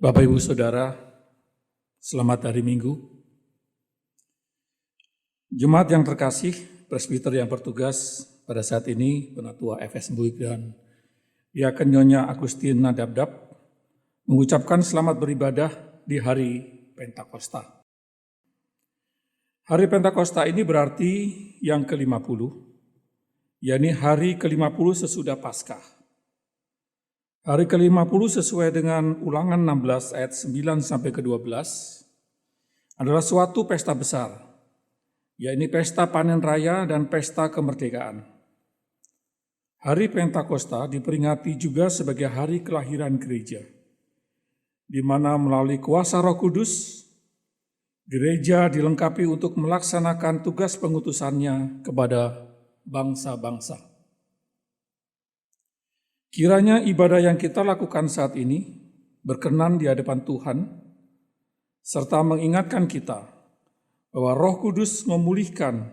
Bapak, Ibu, Saudara, selamat hari Minggu. Jemaat yang terkasih, presbiter yang bertugas pada saat ini, Penatua FS Mbuik dan Diaken Nyonya Agustin Nadabdab, mengucapkan selamat beribadah di hari Pentakosta. Hari Pentakosta ini berarti yang ke-50, yakni hari ke-50 sesudah Paskah. Hari ke-50 sesuai dengan Ulangan 16 ayat 9 sampai ke-12 adalah suatu pesta besar, yakni pesta panen raya dan pesta kemerdekaan. Hari Pentakosta diperingati juga sebagai hari kelahiran gereja, di mana melalui kuasa Roh Kudus, gereja dilengkapi untuk melaksanakan tugas pengutusannya kepada bangsa-bangsa. Kiranya ibadah yang kita lakukan saat ini berkenan di hadapan Tuhan, serta mengingatkan kita bahwa Roh Kudus memulihkan,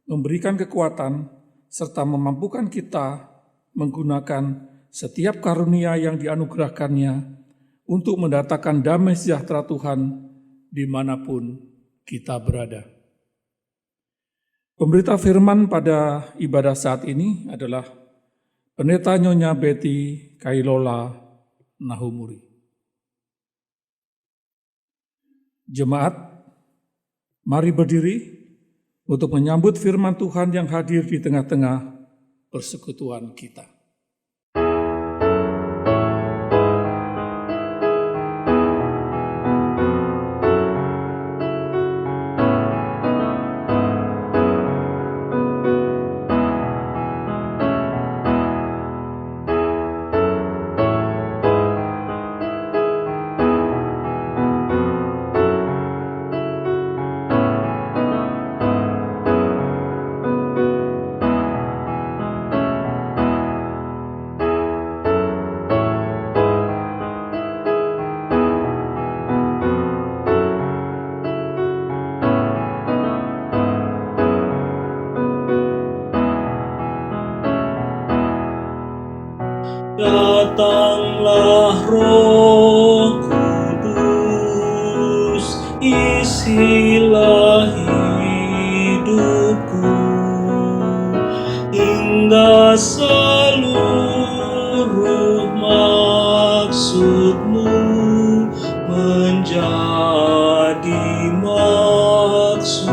memberikan kekuatan, serta memampukan kita menggunakan setiap karunia yang dianugerahkannya untuk mendatangkan damai sejahtera Tuhan dimanapun kita berada. Pemberita firman pada ibadah saat ini adalah Pendeta Nyonya Betty Kailola Nahumuri. Jemaat, mari berdiri untuk menyambut firman Tuhan yang hadir di tengah-tengah persekutuan kita. Datanglah Roh Kudus, isilah hidupku, hingga seluruh maksud-Mu menjadi maksudku.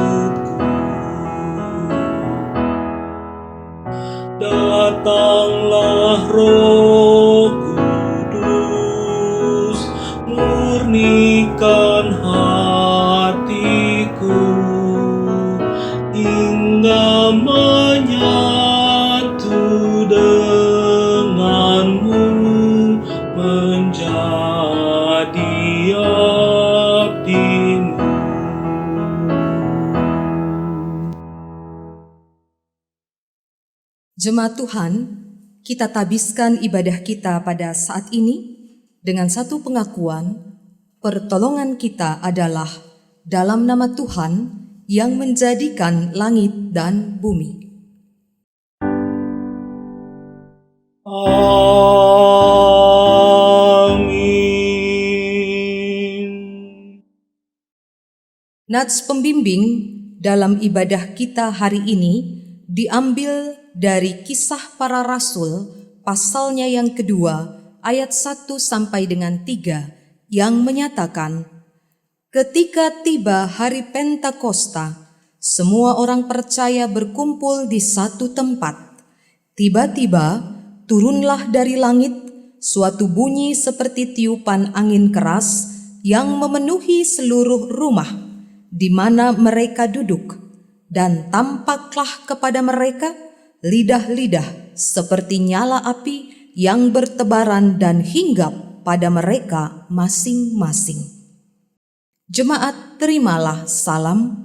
Datanglah Roh Kudus, murnikan hatiku, hingga menyatu denganmu, menjadi abdi-Mu. Jemaat Tuhan, kita tabiskan ibadah kita pada saat ini dengan satu pengakuan, pertolongan kita adalah dalam nama Tuhan yang menjadikan langit dan bumi. Amin. Nats pembimbing dalam ibadah kita hari ini diambil dari Kisah Para Rasul pasalnya yang kedua ayat 1 sampai dengan 3 yang menyatakan, ketika tiba hari Pentakosta, semua orang percaya berkumpul di satu tempat. Tiba-tiba turunlah dari langit suatu bunyi seperti tiupan angin keras yang memenuhi seluruh rumah di mana mereka duduk, dan tampaklah kepada mereka lidah-lidah seperti nyala api yang bertebaran dan hinggap pada mereka masing-masing. Jemaat, terimalah salam,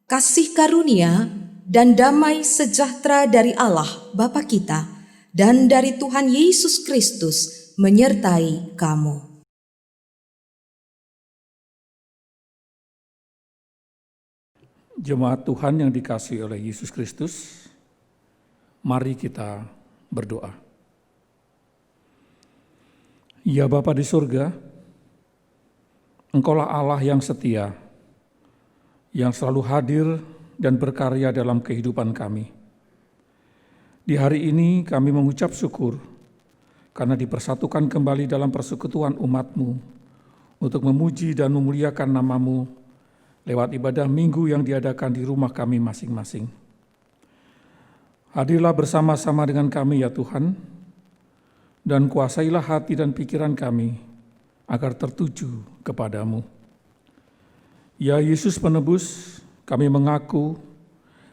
kasih karunia dan damai sejahtera dari Allah Bapa kita dan dari Tuhan Yesus Kristus menyertai kamu. Jemaat Tuhan yang dikasihi oleh Yesus Kristus, mari kita berdoa. Ya Bapa di surga, Engkaulah Allah yang setia, yang selalu hadir dan berkarya dalam kehidupan kami. Di hari ini kami mengucap syukur karena dipersatukan kembali dalam persekutuan umat-Mu untuk memuji dan memuliakan nama-Mu lewat ibadah minggu yang diadakan di rumah kami masing-masing. Hadirlah bersama-sama dengan kami ya Tuhan, dan kuasailah hati dan pikiran kami agar tertuju kepadamu. Ya Yesus penebus, kami mengaku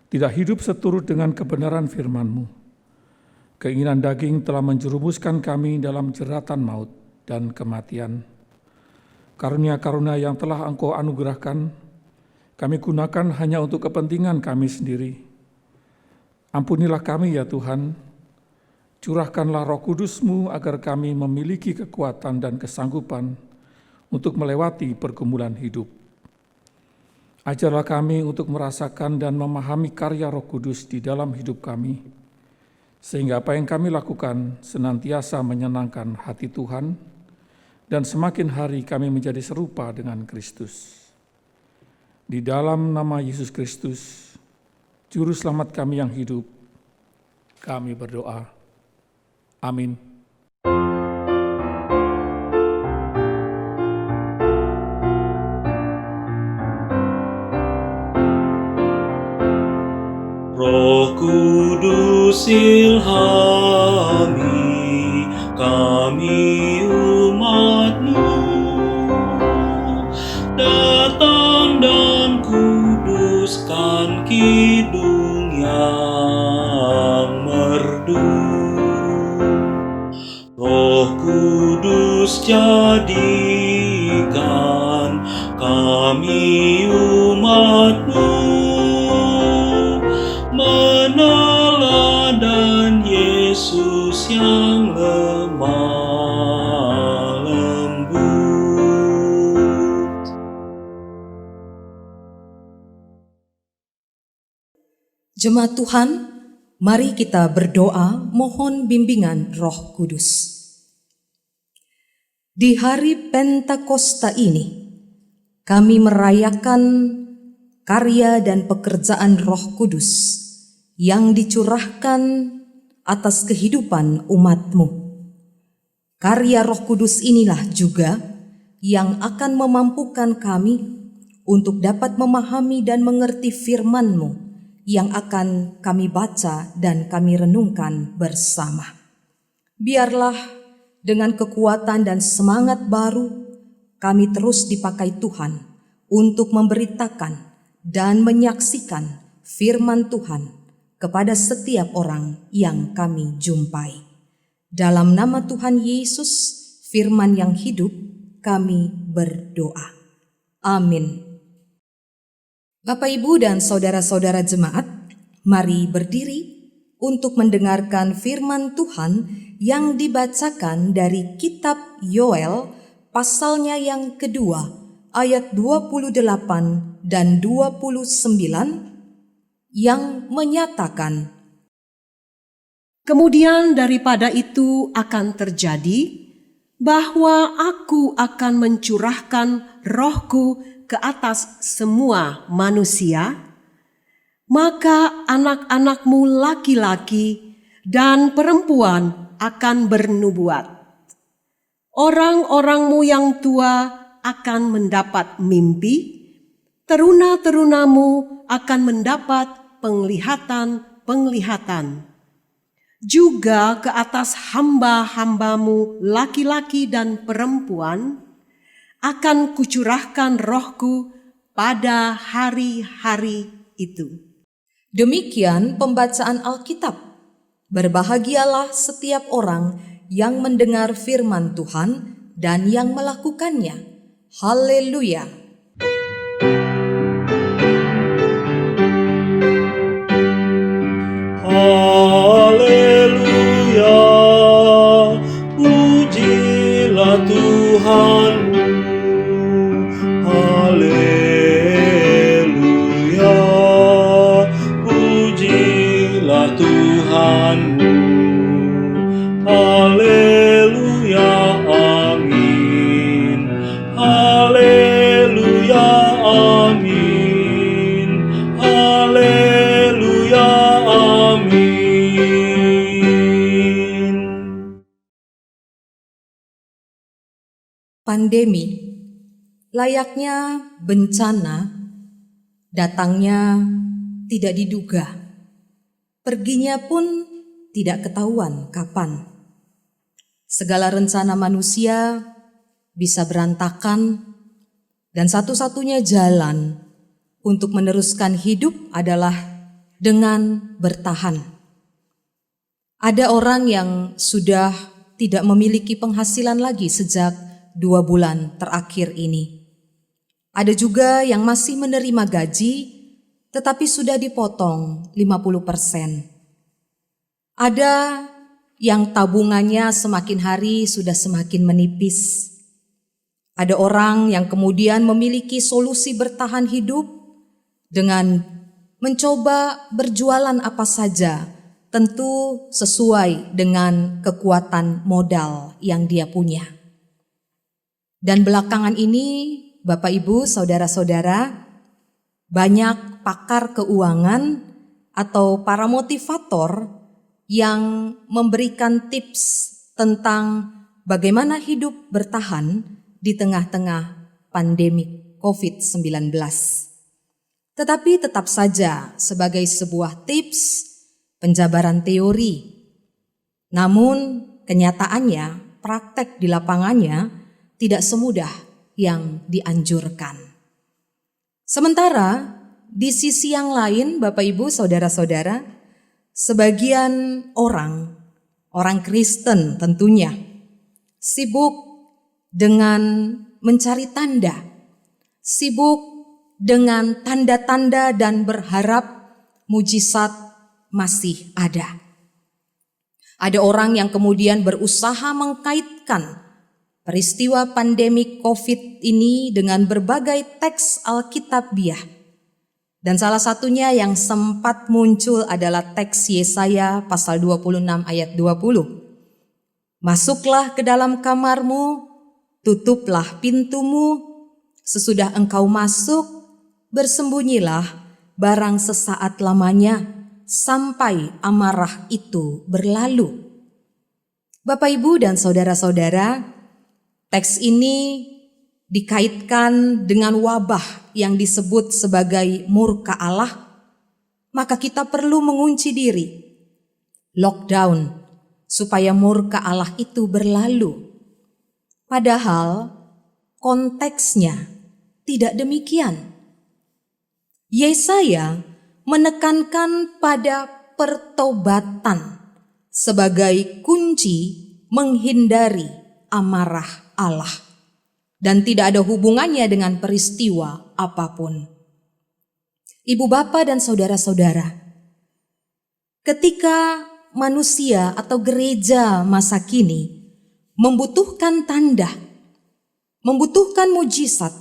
tidak hidup seturut dengan kebenaran firman-Mu. Keinginan daging telah menjerumuskan kami dalam jeratan maut dan kematian. Karunia-karunia yang telah Engkau anugerahkan, kami gunakan hanya untuk kepentingan kami sendiri. Ampunilah kami ya Tuhan, curahkanlah Roh Kudus-Mu agar kami memiliki kekuatan dan kesanggupan untuk melewati pergumulan hidup. Ajarlah kami untuk merasakan dan memahami karya Roh Kudus di dalam hidup kami, sehingga apa yang kami lakukan senantiasa menyenangkan hati Tuhan, dan semakin hari kami menjadi serupa dengan Kristus. Di dalam nama Yesus Kristus, Juru Selamat kami yang hidup, kami berdoa. Amin. Roh Kudus ilhami kami umat-Mu, datang dan kuduskan kidung yang merdu. Roh Kudus jadikan kami umat-Mu, meneladan Yesus yang lemah lembut. Jemaat Tuhan, mari kita berdoa mohon bimbingan Roh Kudus. Di hari Pentakosta ini, kami merayakan karya dan pekerjaan Roh Kudus yang dicurahkan atas kehidupan umat-Mu. Karya Roh Kudus inilah juga yang akan memampukan kami untuk dapat memahami dan mengerti firman-Mu yang akan kami baca dan kami renungkan bersama. Biarlah dengan kekuatan dan semangat baru, kami terus dipakai Tuhan untuk memberitakan dan menyaksikan firman Tuhan kepada setiap orang yang kami jumpai. Dalam nama Tuhan Yesus, firman yang hidup, kami berdoa. Amin. Bapak, Ibu, dan saudara-saudara jemaat, mari berdiri untuk mendengarkan firman Tuhan yang dibacakan dari kitab Yoel pasalnya yang kedua ayat 28 dan 29 yang menyatakan, "Kemudian daripada itu akan terjadi bahwa aku akan mencurahkan Rohku ke atas semua manusia, maka anak-anakmu laki-laki dan perempuan akan bernubuat. Orang-orangmu yang tua akan mendapat mimpi, teruna-terunamu akan mendapat penglihatan-penglihatan. Juga ke atas hamba-hambamu laki-laki dan perempuan akan kucurahkan Rohku pada hari-hari itu." Demikian pembacaan Alkitab. Berbahagialah setiap orang yang mendengar firman Tuhan dan yang melakukannya. Haleluya! Haleluya, pujilah Tuhanmu. Haleluya, pujilah Tuhanmu. Haleluya, amin. Haleluya. Pandemi, layaknya bencana, datangnya tidak diduga, perginya pun tidak ketahuan kapan. Segala rencana manusia bisa berantakan, dan satu-satunya jalan untuk meneruskan hidup adalah dengan bertahan. Ada orang yang sudah tidak memiliki penghasilan lagi sejak 2 bulan terakhir ini. Ada juga yang masih menerima gaji tetapi sudah dipotong 50%. Ada yang tabungannya semakin hari sudah semakin menipis. Ada orang yang kemudian memiliki solusi bertahan hidup dengan mencoba berjualan apa saja, tentu sesuai dengan kekuatan modal yang dia punya. Dan belakangan ini, Bapak Ibu, saudara-saudara, banyak pakar keuangan atau para motivator yang memberikan tips tentang bagaimana hidup bertahan di tengah-tengah pandemi COVID-19. Tetapi tetap saja sebagai sebuah tips penjabaran teori. Namun kenyataannya, praktek di lapangannya tidak semudah yang dianjurkan. Sementara di sisi yang lain, Bapak Ibu, saudara-saudara, sebagian orang Kristen tentunya sibuk dengan mencari tanda, sibuk dengan tanda-tanda dan berharap mujizat masih ada. Ada orang yang kemudian berusaha mengkaitkan peristiwa pandemi COVID ini dengan berbagai teks Alkitabiah. Dan salah satunya yang sempat muncul adalah teks Yesaya pasal 26 ayat 20. Masuklah ke dalam kamarmu, tutuplah pintumu, sesudah engkau masuk, bersembunyilah barang sesaat lamanya, sampai amarah itu berlalu. Bapak, Ibu, dan saudara-saudara, teks ini dikaitkan dengan wabah yang disebut sebagai murka Allah, maka kita perlu mengunci diri, lockdown, supaya murka Allah itu berlalu. Padahal konteksnya tidak demikian. Yesaya menekankan pada pertobatan sebagai kunci menghindari amarah Allah, dan tidak ada hubungannya dengan peristiwa apapun. Ibu, bapak, dan saudara-saudara, ketika manusia atau gereja masa kini membutuhkan tanda, membutuhkan mujizat,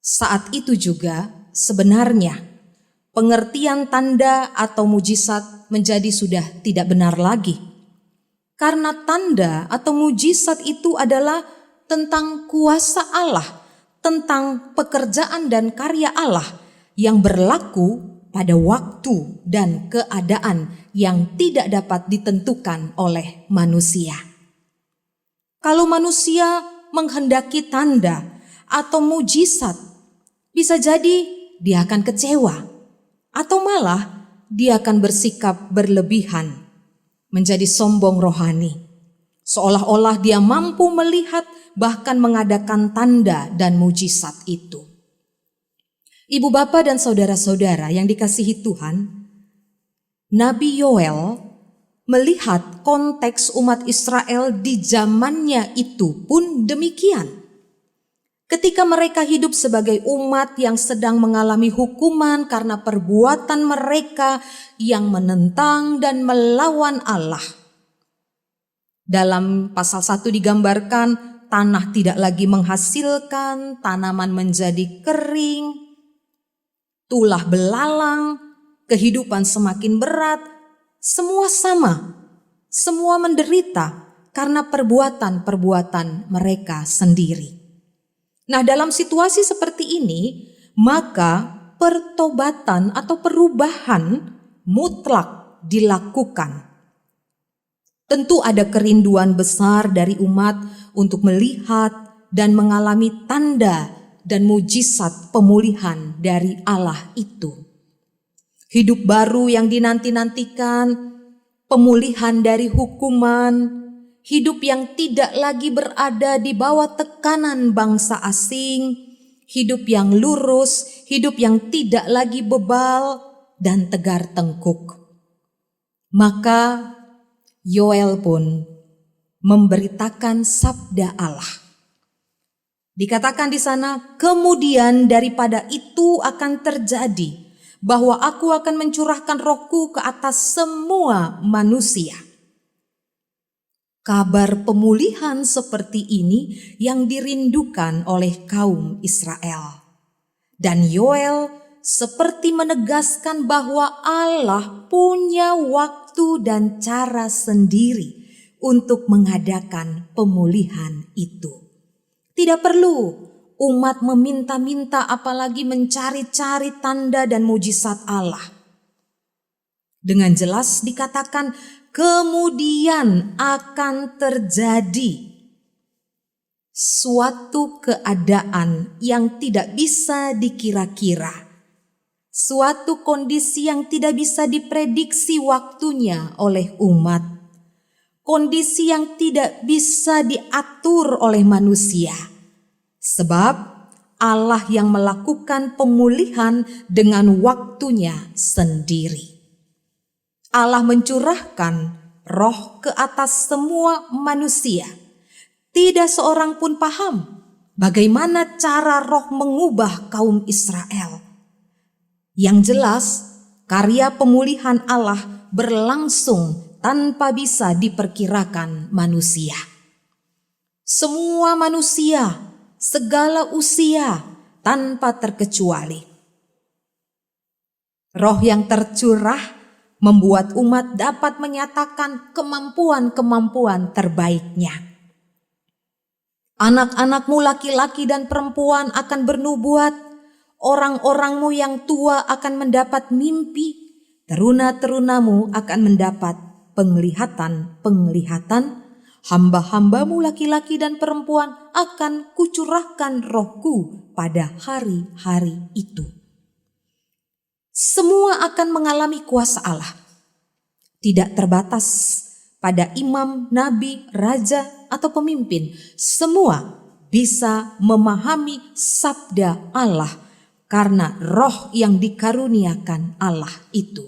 saat itu juga sebenarnya pengertian tanda atau mujizat menjadi sudah tidak benar lagi. Karena tanda atau mujizat itu adalah tentang kuasa Allah, tentang pekerjaan dan karya Allah yang berlaku pada waktu dan keadaan yang tidak dapat ditentukan oleh manusia. Kalau manusia menghendaki tanda atau mujizat, bisa jadi dia akan kecewa, atau malah dia akan bersikap berlebihan, menjadi sombong rohani, seolah-olah dia mampu melihat bahkan mengadakan tanda dan mujizat itu. Ibu, bapak, dan saudara-saudara yang dikasihi Tuhan, Nabi Yoel melihat konteks umat Israel di zamannya itu pun demikian. Ketika mereka hidup sebagai umat yang sedang mengalami hukuman karena perbuatan mereka yang menentang dan melawan Allah. Dalam pasal 1 digambarkan tanah tidak lagi menghasilkan, tanaman menjadi kering, tulah belalang, kehidupan semakin berat, semua sama, semua menderita karena perbuatan-perbuatan mereka sendiri. Nah, dalam situasi seperti ini, maka pertobatan atau perubahan mutlak dilakukan. Tentu ada kerinduan besar dari umat untuk melihat dan mengalami tanda dan mujizat pemulihan dari Allah itu. Hidup baru yang dinanti-nantikan, pemulihan dari hukuman, hidup yang tidak lagi berada di bawah tekanan bangsa asing, hidup yang lurus, hidup yang tidak lagi bebal dan tegar tengkuk. Maka Yoel pun memberitakan sabda Allah. Dikatakan di sana, kemudian daripada itu akan terjadi bahwa aku akan mencurahkan rohku ke atas semua manusia. Kabar pemulihan seperti ini yang dirindukan oleh kaum Israel. Dan Yoel seperti menegaskan bahwa Allah punya waktu dan cara sendiri untuk mengadakan pemulihan itu. Tidak perlu umat meminta-minta apalagi mencari-cari tanda dan mujizat Allah. Dengan jelas dikatakan kemudian akan terjadi suatu keadaan yang tidak bisa dikira-kira. Suatu kondisi yang tidak bisa diprediksi waktunya oleh umat. Kondisi yang tidak bisa diatur oleh manusia. Sebab Allah yang melakukan pemulihan dengan waktunya sendiri. Allah mencurahkan roh ke atas semua manusia. Tidak seorang pun paham bagaimana cara roh mengubah kaum Israel. Yang jelas, karya pemulihan Allah berlangsung tanpa bisa diperkirakan manusia. Semua manusia, segala usia, tanpa terkecuali. Roh yang tercurah membuat umat dapat menyatakan kemampuan-kemampuan terbaiknya. Anak-anakmu laki-laki dan perempuan akan bernubuat, orang-orangmu yang tua akan mendapat mimpi, teruna-terunamu akan mendapat penglihatan-penglihatan, hamba-hambamu laki-laki dan perempuan akan kucurahkan rohku pada hari-hari itu. Semua akan mengalami kuasa Allah. Tidak terbatas pada imam, nabi, raja, atau pemimpin. Semua bisa memahami sabda Allah karena roh yang dikaruniakan Allah itu.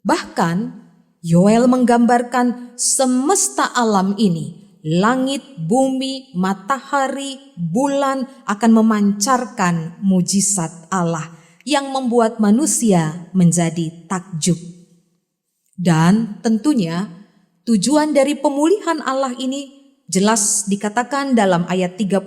Bahkan Yoel menggambarkan semesta alam ini, langit, bumi, matahari, bulan akan memancarkan mujizat Allah yang membuat manusia menjadi takjub. Dan tentunya tujuan dari pemulihan Allah ini jelas dikatakan dalam ayat 32.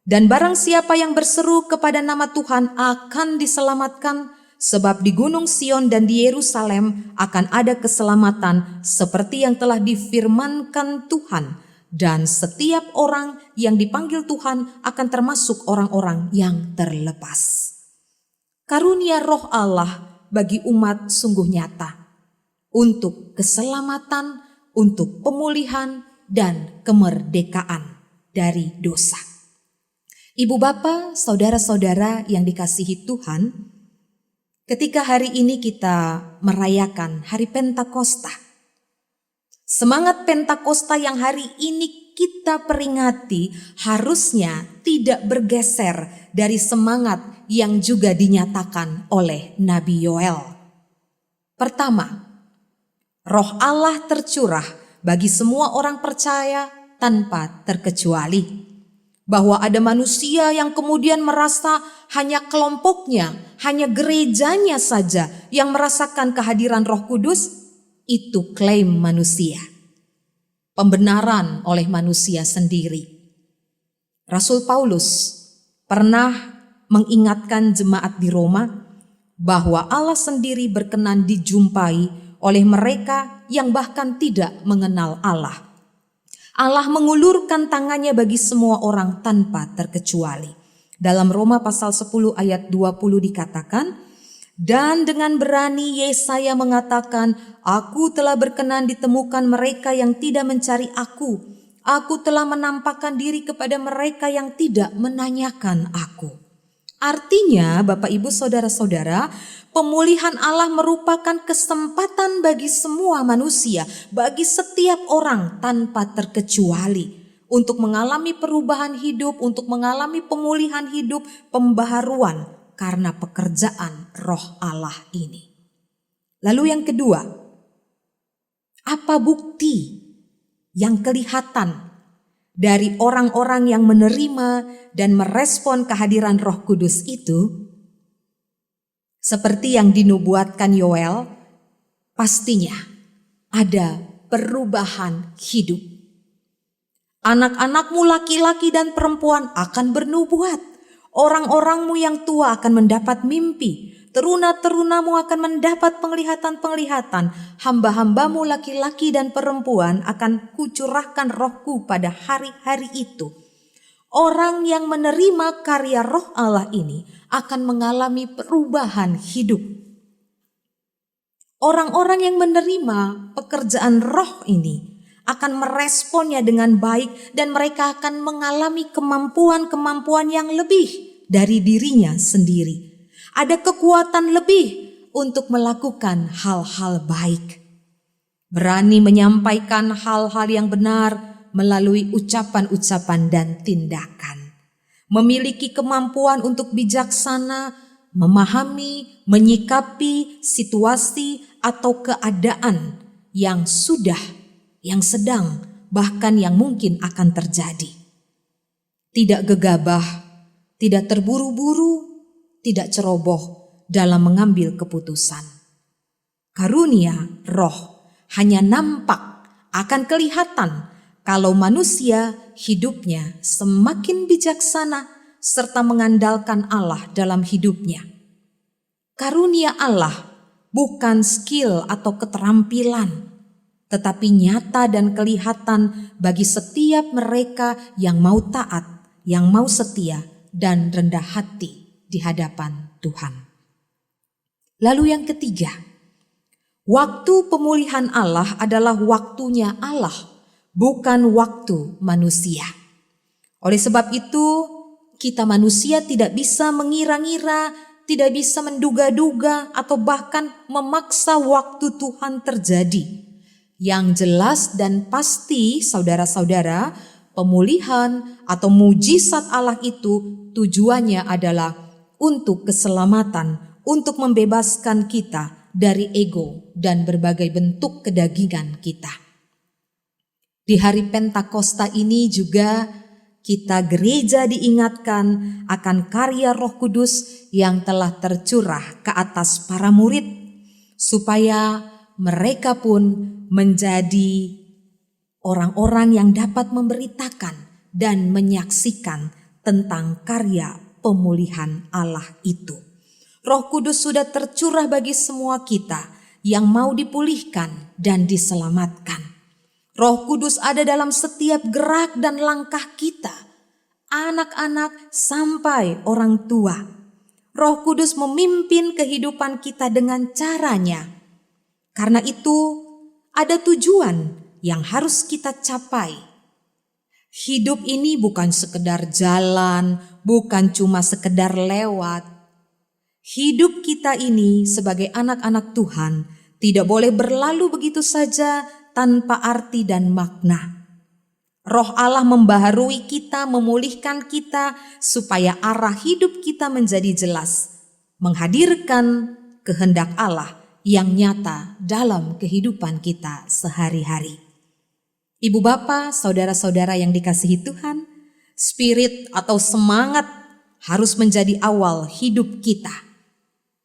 Dan barang siapa yang berseru kepada nama Tuhan akan diselamatkan, sebab di Gunung Sion dan di Yerusalem akan ada keselamatan seperti yang telah difirmankan Tuhan. Dan setiap orang yang dipanggil Tuhan akan termasuk orang-orang yang terlepas. Karunia roh Allah bagi umat sungguh nyata. Untuk keselamatan, untuk pemulihan, dan kemerdekaan dari dosa. Ibu bapa, saudara-saudara yang dikasihi Tuhan, ketika hari ini kita merayakan hari Pentakosta, semangat Pentakosta yang hari ini kita peringati harusnya tidak bergeser dari semangat yang juga dinyatakan oleh Nabi Yoel. Pertama, roh Allah tercurah bagi semua orang percaya tanpa terkecuali. Bahwa ada manusia yang kemudian merasa hanya kelompoknya, hanya gerejanya saja yang merasakan kehadiran Roh Kudus, itu klaim manusia. Pembenaran oleh manusia sendiri. Rasul Paulus pernah mengingatkan jemaat di Roma bahwa Allah sendiri berkenan dijumpai oleh mereka yang bahkan tidak mengenal Allah. Allah mengulurkan tangannya bagi semua orang tanpa terkecuali. Dalam Roma pasal 10 ayat 20 dikatakan, dan dengan berani Yesaya mengatakan, aku telah berkenan ditemukan mereka yang tidak mencari aku. Aku telah menampakkan diri kepada mereka yang tidak menanyakan aku. Artinya, Bapak Ibu Saudara-saudara, pemulihan Allah merupakan kesempatan bagi semua manusia, bagi setiap orang tanpa terkecuali, untuk mengalami perubahan hidup, untuk mengalami pemulihan hidup, pembaharuan karena pekerjaan Roh Allah ini. Lalu yang kedua, apa bukti yang kelihatan dari orang-orang yang menerima dan merespon kehadiran Roh Kudus itu? Seperti yang dinubuatkan Yoel, pastinya ada perubahan hidup. Anak-anakmu laki-laki dan perempuan akan bernubuat. Orang-orangmu yang tua akan mendapat mimpi. Teruna-terunamu akan mendapat penglihatan-penglihatan. Hamba-hambamu laki-laki dan perempuan akan kucurahkan Rohku pada hari-hari itu. Orang yang menerima karya Roh Allah ini akan mengalami perubahan hidup. Orang-orang yang menerima pekerjaan Roh ini akan meresponnya dengan baik dan mereka akan mengalami kemampuan-kemampuan yang lebih dari dirinya sendiri. Ada kekuatan lebih untuk melakukan hal-hal baik. Berani menyampaikan hal-hal yang benar melalui ucapan-ucapan dan tindakan. Memiliki kemampuan untuk bijaksana, memahami, menyikapi situasi atau keadaan yang sudah, yang sedang, bahkan yang mungkin akan terjadi. Tidak gegabah, tidak terburu-buru, tidak ceroboh dalam mengambil keputusan. Karunia Roh hanya nampak, akan kelihatan kalau manusia hidupnya semakin bijaksana serta mengandalkan Allah dalam hidupnya. Karunia Allah bukan skill atau keterampilan, tetapi nyata dan kelihatan bagi setiap mereka yang mau taat, yang mau setia dan rendah hati di hadapan Tuhan. Lalu yang ketiga, waktu pemulihan Allah adalah waktunya Allah, bukan waktu manusia. Oleh sebab itu, kita manusia tidak bisa mengira-ngira, tidak bisa menduga-duga atau bahkan memaksa waktu Tuhan terjadi. Yang jelas dan pasti, saudara-saudara, pemulihan atau mujizat Allah itu tujuannya adalah untuk keselamatan, untuk membebaskan kita dari ego dan berbagai bentuk kedagingan kita. Di hari Pentakosta ini juga kita gereja diingatkan akan karya Roh Kudus yang telah tercurah ke atas para murid, supaya mereka pun menjadi orang-orang yang dapat memberitakan dan menyaksikan tentang karya pemulihan Allah itu. Roh Kudus sudah tercurah bagi semua kita yang mau dipulihkan dan diselamatkan. Roh Kudus ada dalam setiap gerak dan langkah kita, anak-anak sampai orang tua. Roh Kudus memimpin kehidupan kita dengan caranya. Karena itu ada tujuan yang harus kita capai. Hidup ini bukan sekedar jalan, bukan cuma sekedar lewat. Hidup kita ini sebagai anak-anak Tuhan tidak boleh berlalu begitu saja tanpa arti dan makna. Roh Allah membaharui kita, memulihkan kita supaya arah hidup kita menjadi jelas, menghadirkan kehendak Allah yang nyata dalam kehidupan kita sehari-hari. Ibu bapa, saudara-saudara yang dikasihi Tuhan, spirit atau semangat harus menjadi awal hidup kita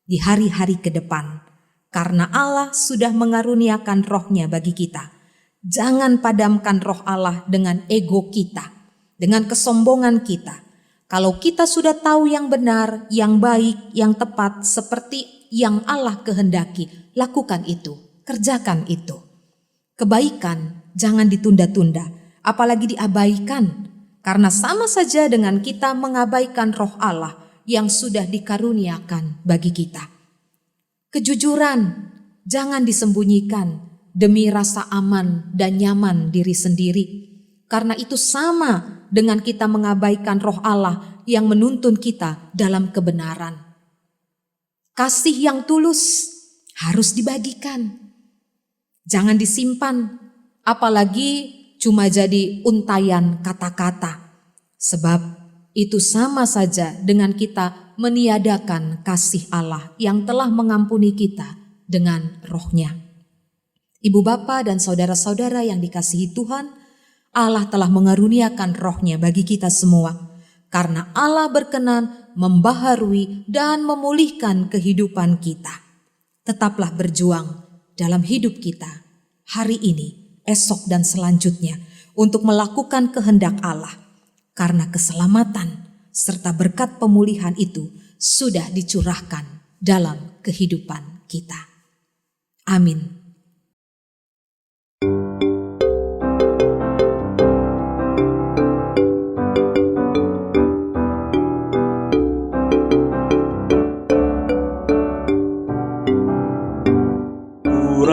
di hari-hari ke depan. Karena Allah sudah mengaruniakan rohnya bagi kita. Jangan padamkan roh Allah dengan ego kita, dengan kesombongan kita. Kalau kita sudah tahu yang benar, yang baik, yang tepat, seperti yang Allah kehendaki, lakukan itu, kerjakan itu. Kebaikan jangan ditunda-tunda, apalagi diabaikan. Karena sama saja dengan kita mengabaikan roh Allah yang sudah dikaruniakan bagi kita. Kejujuran jangan disembunyikan demi rasa aman dan nyaman diri sendiri. Karena itu sama dengan kita mengabaikan Roh Allah yang menuntun kita dalam kebenaran. Kasih yang tulus harus dibagikan. Jangan disimpan, apalagi cuma jadi untayan kata-kata. Sebab itu sama saja dengan kita meniadakan kasih Allah yang telah mengampuni kita dengan Roh-Nya. Ibu bapa dan saudara-saudara yang dikasihi Tuhan, Allah telah mengaruniakan Roh-Nya bagi kita semua, karena Allah berkenan membaharui dan memulihkan kehidupan kita. Tetaplah berjuang dalam hidup kita hari ini, esok dan selanjutnya untuk melakukan kehendak Allah, karena keselamatan serta berkat pemulihan itu sudah dicurahkan dalam kehidupan kita. Amin.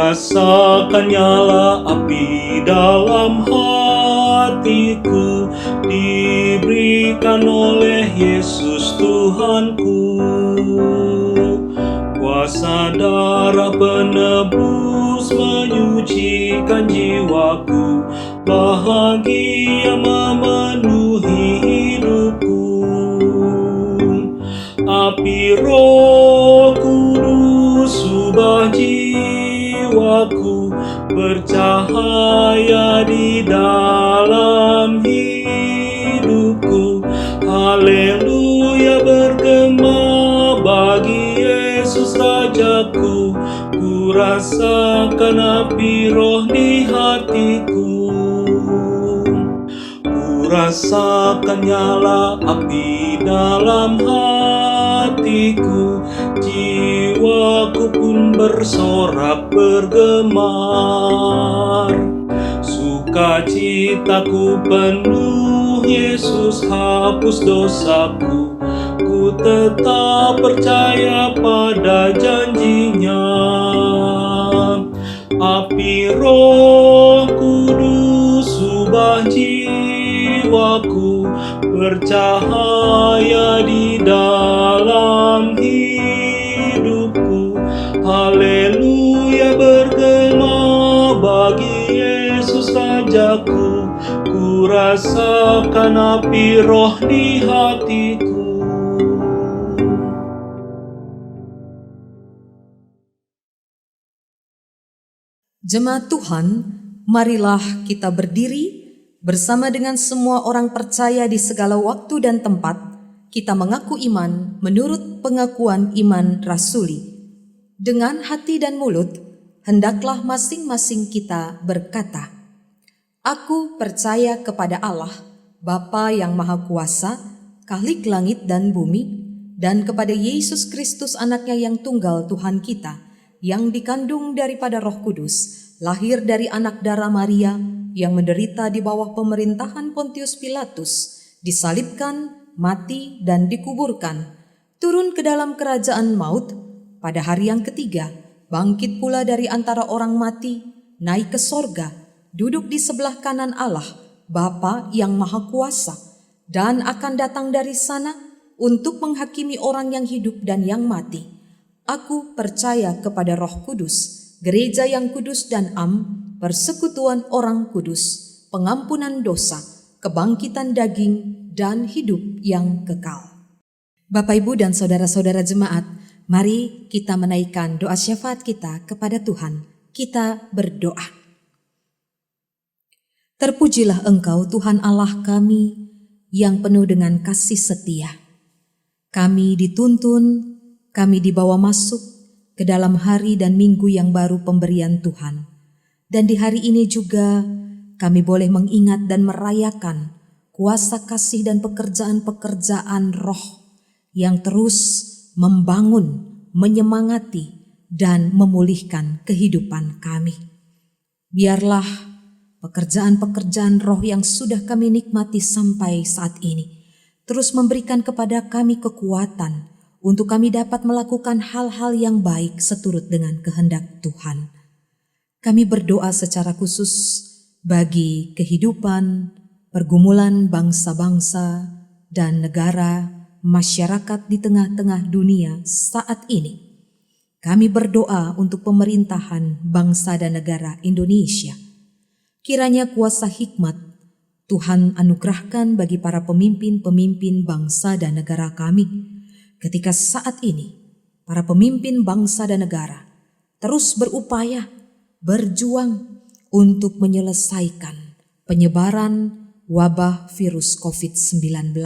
Rasakan nyala api dalam hatiku, diberikan oleh Yesus Tuhanku. Kuasa darah penebus menyucikan jiwaku, bahagia memenuhi hidupku. Api Roh Kudus ubah jiwaku, bercahaya di dalam hidupku. Haleluya, bergema bagi Yesus Rajaku. Ku rasakan api Roh di hatiku. Ku rasakan nyala api dalam hatiku, jiwaku pun bersorak bergemar. Sukacitaku penuh, Yesus hapus dosaku. Ku tetap percaya pada janjinya. Api Roh Kudus ubah jiwaku, bercahaya di dalam hidupku. Haleluya, bergema bagi Yesus Rajaku. Ku rasakan api Roh di hatiku. Jemaat Tuhan, marilah kita berdiri bersama dengan semua orang percaya di segala waktu dan tempat. Kita mengaku iman menurut pengakuan iman rasuli. Dengan hati dan mulut, hendaklah masing-masing kita berkata, Aku percaya kepada Allah, Bapa yang Maha Kuasa, Khalik langit dan bumi, dan kepada Yesus Kristus anaknya yang tunggal Tuhan kita, yang dikandung daripada Roh Kudus, lahir dari anak darah Maria, yang menderita di bawah pemerintahan Pontius Pilatus, disalibkan, mati, dan dikuburkan, turun ke dalam kerajaan maut, pada hari yang ketiga, bangkit pula dari antara orang mati, naik ke sorga, duduk di sebelah kanan Allah, Bapa yang Maha Kuasa, dan akan datang dari sana untuk menghakimi orang yang hidup dan yang mati. Aku percaya kepada Roh Kudus, gereja yang kudus dan persekutuan orang kudus, pengampunan dosa, kebangkitan daging, dan hidup yang kekal. Bapak, Ibu, dan saudara-saudara jemaat, mari kita menaikkan doa syafaat kita kepada Tuhan. Kita berdoa. Terpujilah Engkau Tuhan Allah kami yang penuh dengan kasih setia. Kami dituntun, kami dibawa masuk ke dalam hari dan minggu yang baru pemberian Tuhan. Dan di hari ini juga kami boleh mengingat dan merayakan kuasa kasih dan pekerjaan-pekerjaan Roh yang terus membangun, menyemangati, dan memulihkan kehidupan kami. Biarlah pekerjaan-pekerjaan Roh yang sudah kami nikmati sampai saat ini terus memberikan kepada kami kekuatan untuk kami dapat melakukan hal-hal yang baik seturut dengan kehendak Tuhan. Kami berdoa secara khusus bagi kehidupan pergumulan bangsa-bangsa dan negara, masyarakat di tengah-tengah dunia saat ini. Kami berdoa untuk pemerintahan bangsa dan negara Indonesia. Kiranya kuasa hikmat Tuhan anugerahkan bagi para pemimpin-pemimpin bangsa dan negara kami, ketika saat ini para pemimpin bangsa dan negara terus berupaya, berjuang untuk menyelesaikan penyebaran wabah virus COVID-19.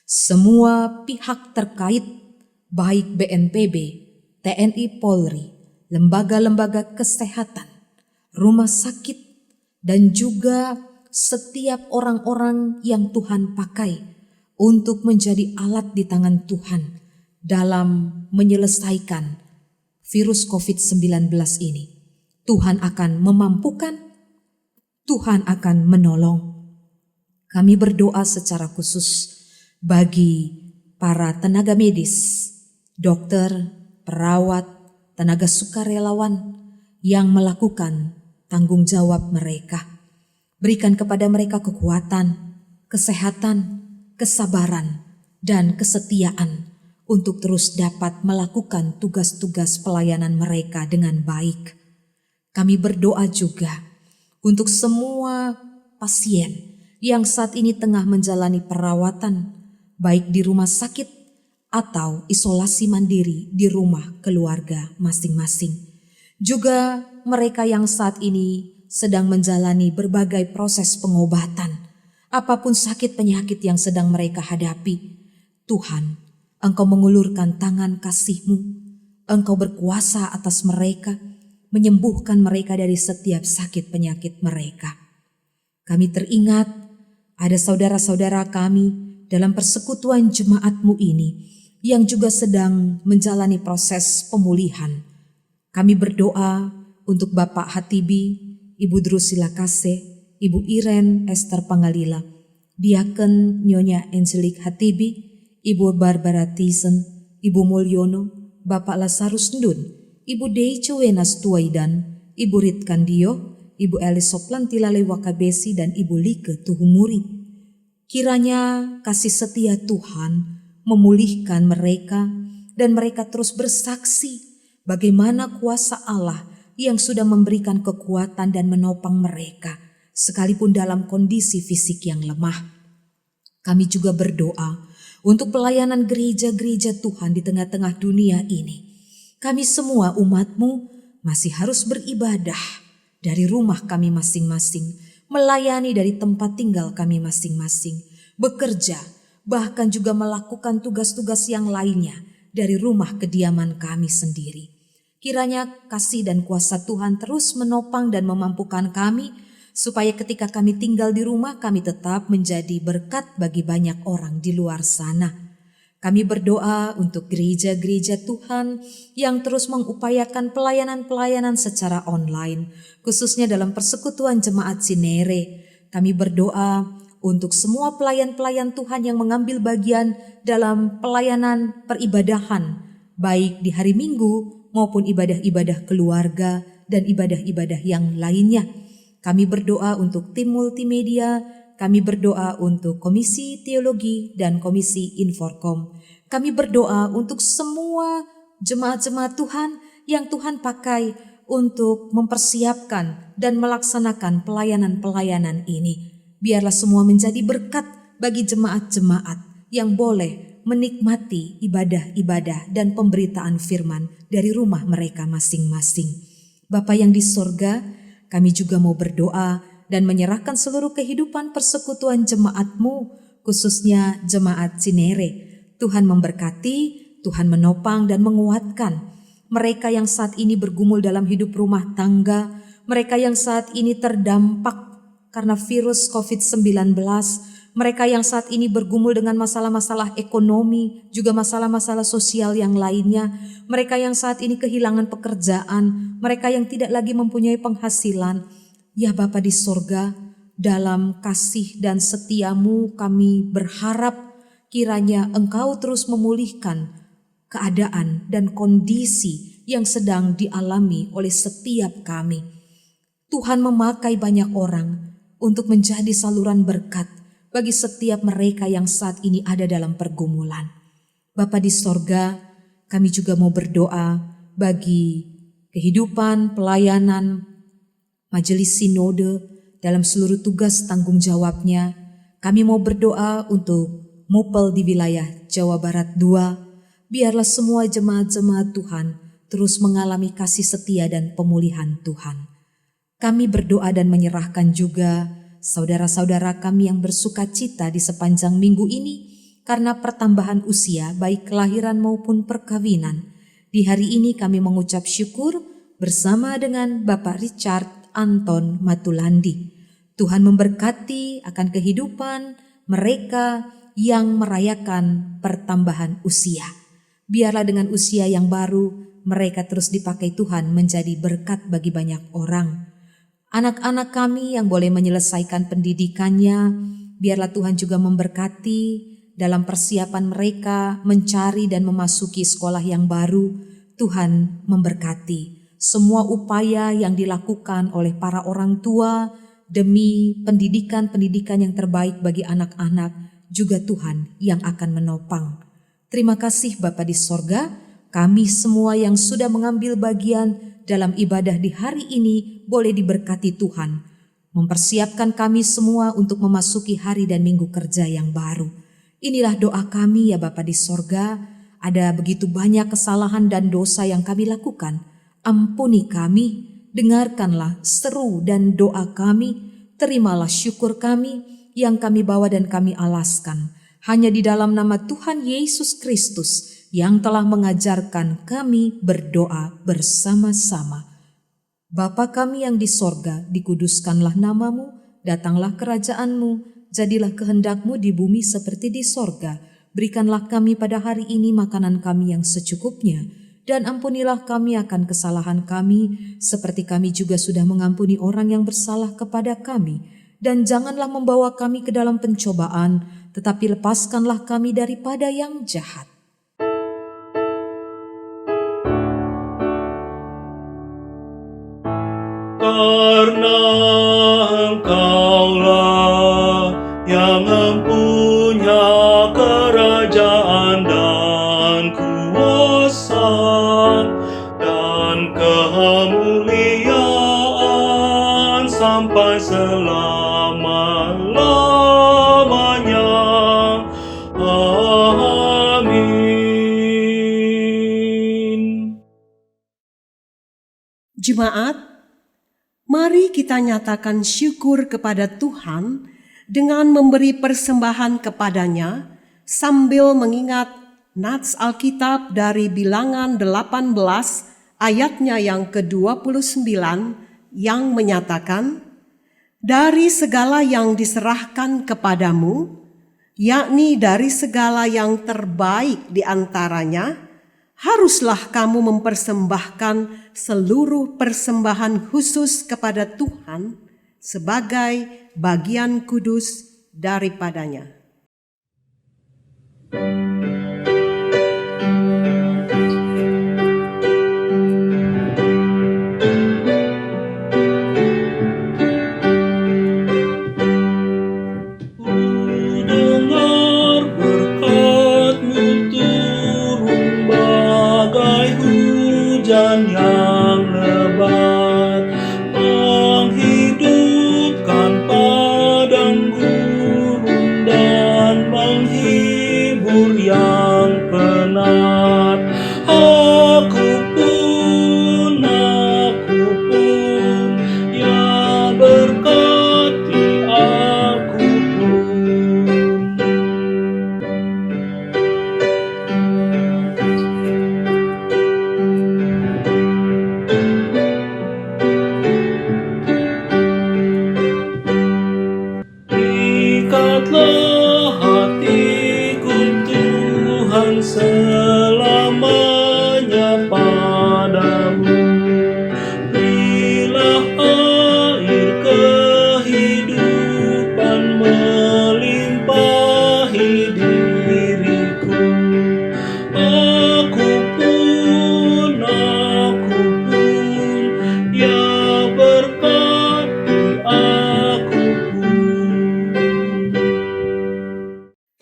Semua pihak terkait, baik BNPB, TNI Polri, lembaga-lembaga kesehatan, rumah sakit, dan juga setiap orang-orang yang Tuhan pakai untuk menjadi alat di tangan Tuhan dalam menyelesaikan virus COVID-19 ini. Tuhan akan memampukan, Tuhan akan menolong. Kami berdoa secara khusus bagi para tenaga medis, dokter, perawat, tenaga sukarelawan yang melakukan tanggung jawab mereka. Berikan kepada mereka kekuatan, kesehatan, kesabaran, dan kesetiaan untuk terus dapat melakukan tugas-tugas pelayanan mereka dengan baik. Kami berdoa juga untuk semua pasien yang saat ini tengah menjalani perawatan, baik di rumah sakit atau isolasi mandiri di rumah keluarga masing-masing. Juga mereka yang saat ini sedang menjalani berbagai proses pengobatan, apapun sakit penyakit yang sedang mereka hadapi. Tuhan, Engkau mengulurkan tangan kasih-Mu, Engkau berkuasa atas mereka, menyembuhkan mereka dari setiap sakit penyakit mereka. Kami teringat ada saudara-saudara kami dalam persekutuan jemaat-Mu ini yang juga sedang menjalani proses pemulihan. Kami berdoa untuk Bapak Hatibi, Ibu Drusila Kase, Ibu Iren Esther Pangalila, Diaken Nyonya Angelique Hatibi, Ibu Barbara Thyssen, Ibu Mulyono, Bapak Lazarus Ndun, Ibu Deice Wenas Tuaidan, Ibu Ritkandio, Ibu Elis Soplantila Wakabesi, dan Ibu Like Tuhumuri. Kiranya kasih setia Tuhan memulihkan mereka dan mereka terus bersaksi bagaimana kuasa Allah yang sudah memberikan kekuatan dan menopang mereka sekalipun dalam kondisi fisik yang lemah. Kami juga berdoa untuk pelayanan gereja-gereja Tuhan di tengah-tengah dunia ini. Kami semua umat-Mu masih harus beribadah dari rumah kami masing-masing, melayani dari tempat tinggal kami masing-masing, bekerja, bahkan juga melakukan tugas-tugas yang lainnya dari rumah kediaman kami sendiri. Kiranya kasih dan kuasa Tuhan terus menopang dan memampukan kami, supaya ketika kami tinggal di rumah kami tetap menjadi berkat bagi banyak orang di luar sana. Kami berdoa untuk gereja-gereja Tuhan yang terus mengupayakan pelayanan-pelayanan secara online, khususnya dalam persekutuan jemaat Cinere. Kami berdoa untuk semua pelayan-pelayan Tuhan yang mengambil bagian dalam pelayanan peribadahan, baik di hari Minggu maupun ibadah-ibadah keluarga dan ibadah-ibadah yang lainnya. Kami berdoa untuk tim multimedia, kami berdoa untuk Komisi Teologi dan Komisi Inforkom. Kami berdoa untuk semua jemaat-jemaat Tuhan yang Tuhan pakai untuk mempersiapkan dan melaksanakan pelayanan-pelayanan ini. Biarlah semua menjadi berkat bagi jemaat-jemaat yang boleh menikmati ibadah-ibadah dan pemberitaan firman dari rumah mereka masing-masing. Bapa yang di sorga, kami juga mau berdoa dan menyerahkan seluruh kehidupan persekutuan jemaat-Mu, khususnya jemaat Cinere. Tuhan memberkati, Tuhan menopang dan menguatkan mereka yang saat ini bergumul dalam hidup rumah tangga, mereka yang saat ini terdampak karena virus COVID-19, mereka yang saat ini bergumul dengan masalah-masalah ekonomi, juga masalah-masalah sosial yang lainnya, mereka yang saat ini kehilangan pekerjaan, mereka yang tidak lagi mempunyai penghasilan. Ya Bapa di sorga, dalam kasih dan setia-Mu kami berharap kiranya Engkau terus memulihkan keadaan dan kondisi yang sedang dialami oleh setiap kami. Tuhan memakai banyak orang untuk menjadi saluran berkat bagi setiap mereka yang saat ini ada dalam pergumulan. Bapa di sorga, kami juga mau berdoa bagi kehidupan, pelayanan, majelis sinode dalam seluruh tugas tanggung jawabnya. Kami mau berdoa untuk MUPEL di wilayah Jawa Barat 2. Biarlah semua jemaat-jemaat Tuhan terus mengalami kasih setia dan pemulihan Tuhan. Kami berdoa dan menyerahkan juga saudara-saudara kami yang bersuka cita di sepanjang minggu ini karena pertambahan usia baik kelahiran maupun perkawinan. Di hari ini kami mengucap syukur bersama dengan Bapak Richard Anton Matulandi. Tuhan memberkati akan kehidupan mereka yang merayakan pertambahan usia. Biarlah dengan usia yang baru mereka terus dipakai Tuhan menjadi berkat bagi banyak orang. Anak-anak kami yang boleh menyelesaikan pendidikannya, biarlah Tuhan juga memberkati dalam persiapan mereka mencari dan memasuki sekolah yang baru. Tuhan memberkati semua upaya yang dilakukan oleh para orang tua demi pendidikan yang terbaik bagi anak-anak, juga Tuhan yang akan menopang. Terima kasih Bapa di sorga, kami semua yang sudah mengambil bagian dalam ibadah di hari ini boleh diberkati Tuhan, mempersiapkan kami semua untuk memasuki hari dan minggu kerja yang baru. Inilah doa kami ya Bapa di sorga, ada begitu banyak kesalahan dan dosa yang kami lakukan. Ampuni kami, dengarkanlah seru dan doa kami, terimalah syukur kami yang kami bawa dan kami alaskan. Hanya di dalam nama Tuhan Yesus Kristus yang telah mengajarkan kami berdoa bersama-sama. Bapa kami yang di sorga, dikuduskanlah namamu, datanglah kerajaanmu, jadilah kehendakmu di bumi seperti di sorga. Berikanlah kami pada hari ini makanan kami yang secukupnya, dan ampunilah kami akan kesalahan kami, seperti kami juga sudah mengampuni orang yang bersalah kepada kami. Dan janganlah membawa kami ke dalam pencobaan, tetapi lepaskanlah kami daripada yang jahat. Karena Engkaulah yang mempunyai kerajaan dan kuasa dan kemuliaan sampai selama-lamanya. Amin. Jemaat, mari kita nyatakan syukur kepada Tuhan dengan memberi persembahan kepadanya sambil mengingat nats Alkitab dari Bilangan 18 ayatnya yang ke-29 yang menyatakan, dari segala yang diserahkan kepadamu, yakni dari segala yang terbaik di antaranya, haruslah kamu mempersembahkan seluruh persembahan khusus kepada Tuhan sebagai bagian kudus daripadanya. Hujan yang lebat menghidupkan padang gurun dan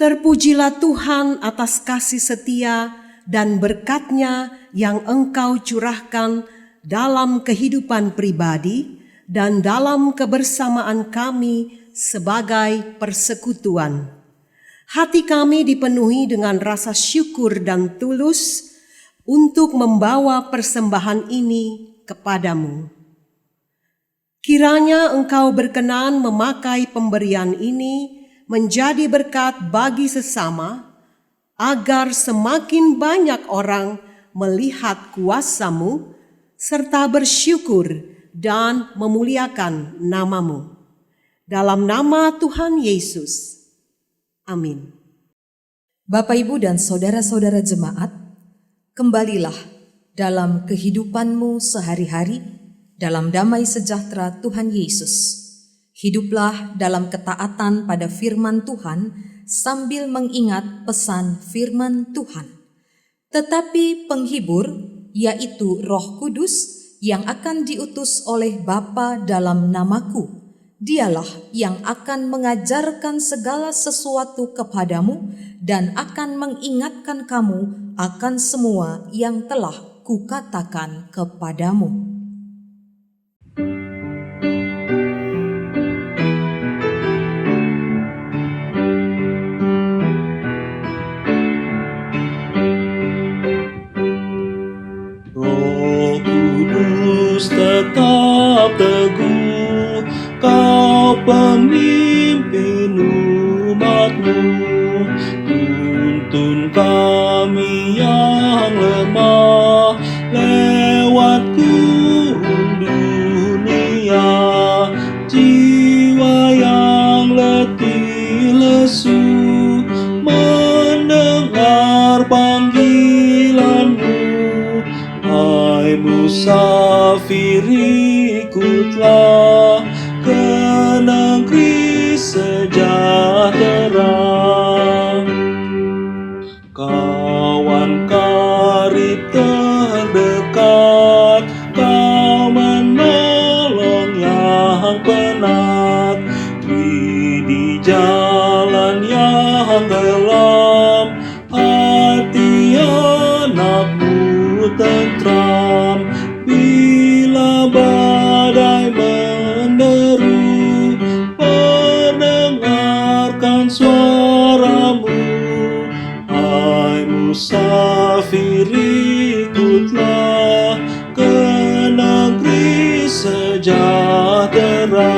Terpujilah Tuhan atas kasih setia dan berkat-Nya yang Engkau curahkan dalam kehidupan pribadi dan dalam kebersamaan kami sebagai persekutuan. Hati kami dipenuhi dengan rasa syukur dan tulus untuk membawa persembahan ini kepadamu. Kiranya Engkau berkenan memakai pemberian ini menjadi berkat bagi sesama, agar semakin banyak orang melihat kuasa-Mu serta bersyukur dan memuliakan nama-Mu. Dalam nama Tuhan Yesus. Amin. Bapak, Ibu, dan saudara-saudara jemaat, kembalilah dalam kehidupanmu sehari-hari dalam damai sejahtera Tuhan Yesus. Hiduplah dalam ketaatan pada firman Tuhan sambil mengingat pesan firman Tuhan. Tetapi penghibur, yaitu Roh Kudus yang akan diutus oleh Bapa dalam namaku, Dialah yang akan mengajarkan segala sesuatu kepadamu dan akan mengingatkan kamu akan semua yang telah kukatakan kepadamu. Roh Kudus tetap teguh, Kau pemimpin umat-Mu. Tuntun kami yang lemah lewat gurun dunia, jiwa yang letih lesu mendengar panggilan-Mu. Hai musafir, ikutlah ke negeri sejahtera. Kawan karib terdekat, Kau menolong yang penat. Di jalan yang gelap, hati anak-Mu tentram. Bila badai menderu, pendengarkan suara-Mu. Hai musafir, ikutlah ke negeri sejahtera.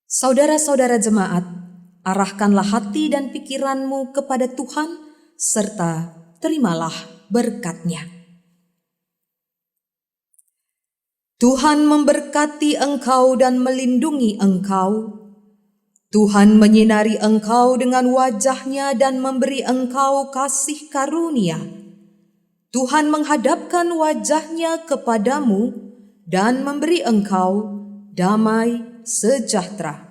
Saudara-saudara jemaat, arahkanlah hati dan pikiranmu kepada Tuhan, serta terimalah berkat-Nya. Tuhan memberkati engkau dan melindungi engkau. Tuhan menyinari engkau dengan wajah-Nya dan memberi engkau kasih karunia. Tuhan menghadapkan wajah-Nya kepadamu dan memberi engkau damai sejahtera.